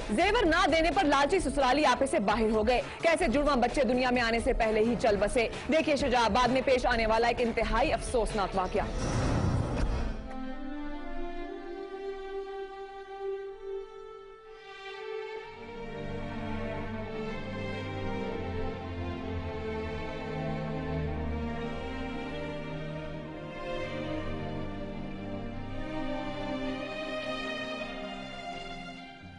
जेवर ना देने पर लालची ससुराली आपे से बाहर हो गए। कैसे जुड़वा बच्चे दुनिया में आने से पहले ही चल बसे। देखिए शुजाबाद में पेश आने वाला एक इंतहाई अफसोसनाक वाकया।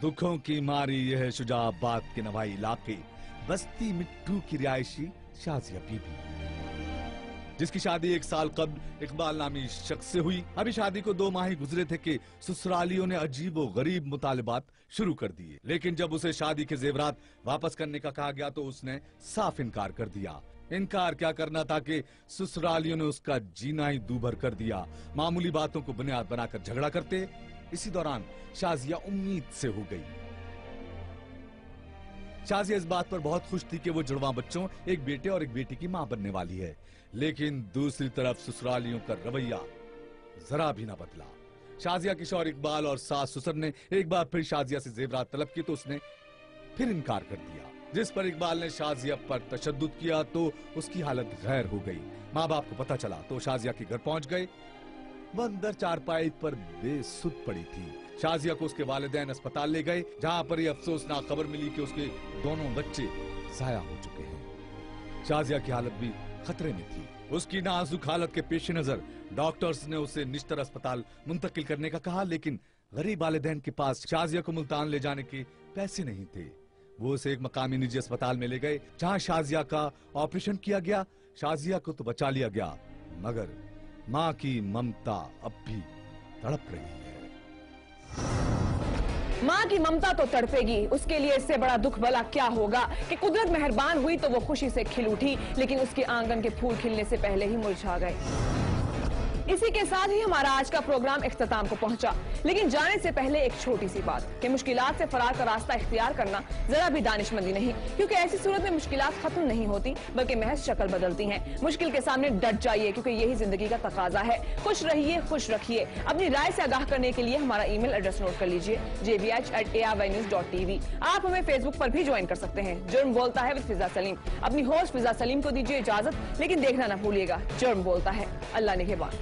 दुखों की मारी यह शुजाबाद के नवाई इलाके बस्ती मिट्टू की रिहायशी शाजिया बीबी, जिसकी शादी 1 साल कबल इकबाल नामी शख्स से हुई। अभी शादी को 2 माह ही गुजरे थे कि ससुरालियों ने अजीब व गरीब मुतालिबात शुरू कर दिए। लेकिन जब उसे शादी के जेवरात वापस करने का कहा गया तो उसने साफ इनकार कर दिया। इनकार क्या करना था कि ससुरालियों ने उसका जीना ही दूभर कर दिया। मामूली बातों को बुनियाद बनाकर झगड़ा करते। इसी दौरान शाजिया उम्मीद से हो गई। शाजिया इस बात पर बहुत खुश थी कि वो जुड़वा बच्चों, एक बेटे और एक बेटी की मां बनने वाली है। लेकिन दूसरी तरफ ससुरालियों का रवैया जरा भी ना बदला। शाजिया के शौहर इकबाल और सास ससुर ने एक बार फिर शाजिया से जेवरात तलब की तो उसने फिर इनकार कर दिया, जिस पर इकबाल ने शाजिया पर तशद्दुद किया तो उसकी हालत गैर हो गई। माँ बाप को पता चला तो शाजिया के घर पहुंच गए। वह अंदर चारपाई पर बेसुध पड़ी थी। शाजिया को उसके वालिदैन अस्पताल ले गए, जहां पर यह अफसोसनाक खबर मिली कि उसके दोनों बच्चे जाया हो चुके हैं। शाजिया की हालत भी खतरे में थी। उसकी नाजुक हालत के पेश नजर डॉक्टर्स ने उसे निश्तर अस्पताल मुंतकिल करने का कहा, लेकिन गरीब वालिदैन के पास शाजिया को मुल्तान ले जाने के पैसे नहीं थे। वो उसे एक मकामी निजी अस्पताल में ले गए, जहां शाजिया का ऑपरेशन किया गया। शाजिया को तो बचा लिया गया, मगर माँ की ममता अब भी तड़प रही है। माँ की ममता तो तड़पेगी, उसके लिए इससे बड़ा दुख भला क्या होगा कि कुदरत मेहरबान हुई तो वो खुशी से खिल उठी, लेकिन उसके आंगन के फूल खिलने से पहले ही मुरझा गए। इसी के साथ ही हमारा आज का प्रोग्राम इख्तिताम को पहुंचा, लेकिन जाने से पहले एक छोटी सी बात कि मुश्किलात से फरार का रास्ता इख्तियार करना जरा भी दानिशमंदी नहीं, क्योंकि ऐसी सूरत में मुश्किलात खत्म नहीं होती बल्कि महज शक्ल बदलती हैं। मुश्किल के सामने डट जाइए, क्योंकि यही जिंदगी का तकाजा है। खुश रहिए, खुश रखिए। अपनी राय से आगाह करने के लिए हमारा ईमेल एड्रेस नोट कर लीजिए, jbh@arvnews.tv। आप हमें फेसबुक पर भी ज्वाइन कर सकते हैं। जुर्म बोलता है विद फिजा सलीम। अपनी होस्ट फिजा सलीम को दीजिए इजाजत, लेकिन देखना ना भूलिएगा, जुर्म बोलता है। अल्लाह निगहबान।